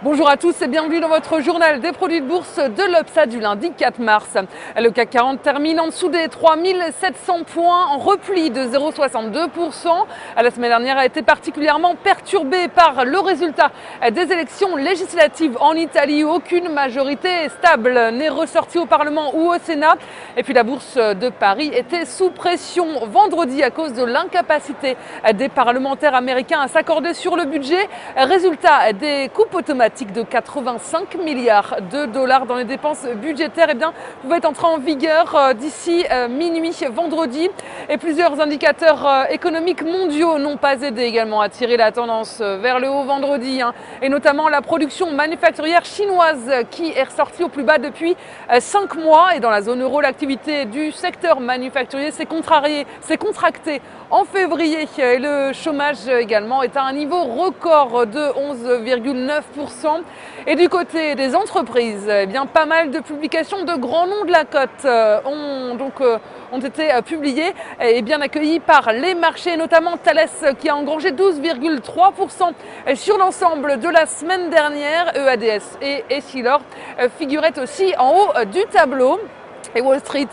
Bonjour à tous et bienvenue dans votre journal des produits de bourse de l'Obsa du lundi 4 mars. Le CAC 40 termine en dessous des 3700 points en repli de 0,62%. La semaine dernière a été particulièrement perturbée par le résultat des élections législatives en Italie où aucune majorité stable n'est ressortie au Parlement ou au Sénat. Et puis la bourse de Paris était sous pression vendredi à cause de l'incapacité des parlementaires américains à s'accorder sur le budget. Résultat des coupes automatiques de 85 milliards de dollars dans les dépenses budgétaires pouvaient entrer en vigueur d'ici minuit vendredi. Et plusieurs indicateurs économiques mondiaux n'ont pas aidé également à tirer la tendance vers le haut vendredi, et notamment la production manufacturière chinoise qui est ressortie au plus bas depuis 5 mois. Et dans la zone euro, l'activité du secteur manufacturier s'est contractée en février. Et le chômage également est à un niveau record de 11,9%. Et du côté des entreprises, pas mal de publications de grands noms de la cote ont été publiées et bien accueillies par les marchés, notamment Thales qui a engrangé 12,3% sur l'ensemble de la semaine dernière. EADS et Essilor figuraient aussi en haut du tableau. Et Wall Street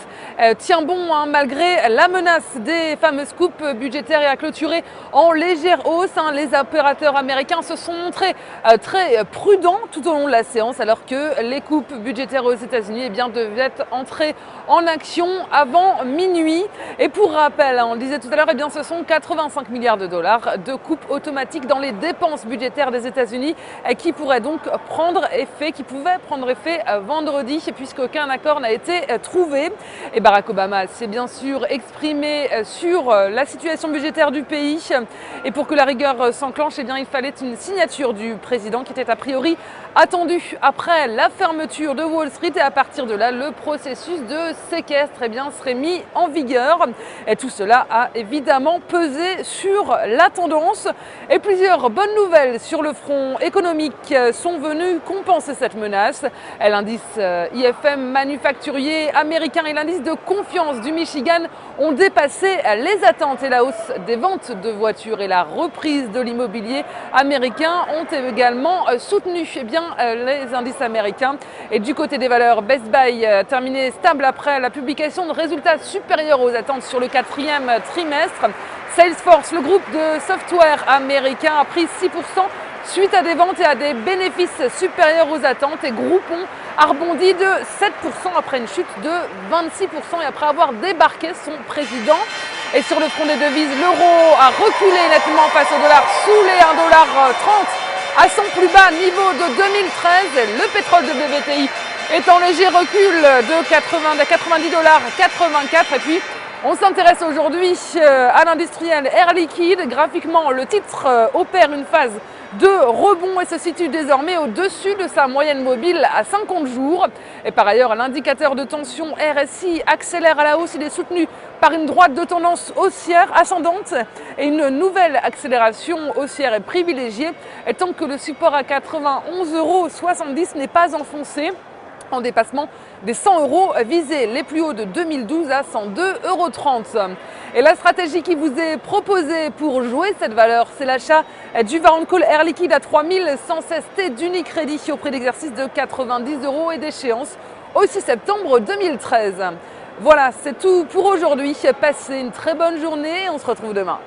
tient bon malgré la menace des fameuses coupes budgétaires et a clôturé en légère hausse. Les opérateurs américains se sont montrés très prudents tout au long de la séance alors que les coupes budgétaires aux États-Unis devaient entrer en action avant minuit. Et pour rappel, on le disait tout à l'heure, ce sont 85 milliards de dollars de coupes automatiques dans les dépenses budgétaires des États-Unis qui pouvaient donc prendre effet vendredi puisqu'aucun accord n'a été trouvé. Et Barack Obama s'est bien sûr exprimé sur la situation budgétaire du pays. Et pour que la rigueur s'enclenche, il fallait une signature du président qui était a priori attendue après la fermeture de Wall Street. Et à partir de là, le processus de séquestre serait mis en vigueur. Et tout cela a évidemment pesé sur la tendance. Et plusieurs bonnes nouvelles sur le front économique sont venues compenser cette menace. L'indice IFM manufacturier américain et l'indice de confiance du Michigan ont dépassé les attentes et la hausse des ventes de voitures et la reprise de l'immobilier américain ont également soutenu les indices américains. Et du côté des valeurs, Best Buy a terminé stable après la publication de résultats supérieurs aux attentes sur le quatrième trimestre. Salesforce, le groupe de software américain, a pris 6% suite à des ventes et à des bénéfices supérieurs aux attentes. Et Groupon a rebondi de 7% après une chute de 26% et après avoir débarqué son président. Et sur le front des devises, l'euro a reculé nettement face au dollar sous les 1,30 $ à son plus bas niveau de 2013. Le pétrole de WTI est en léger recul de 90 $ 84. Et puis on s'intéresse aujourd'hui à l'industriel Air Liquide. Graphiquement, le titre opère une phase de rebond et se situe désormais au-dessus de sa moyenne mobile à 50 jours. Et par ailleurs, l'indicateur de tension RSI accélère à la hausse. Il est soutenu par une droite de tendance haussière ascendante et une nouvelle accélération haussière est privilégiée tant que le support à 91,70 € n'est pas enfoncé en dépassement des 100 € visés, les plus hauts de 2012 à 102,30 €. Et la stratégie qui vous est proposée pour jouer cette valeur, c'est l'achat du Warrant Call Air Liquide à 3116 T d'Unicredit au prix d'exercice de 90 € et d'échéance au 6 septembre 2013. Voilà, c'est tout pour aujourd'hui. Passez une très bonne journée, on se retrouve demain.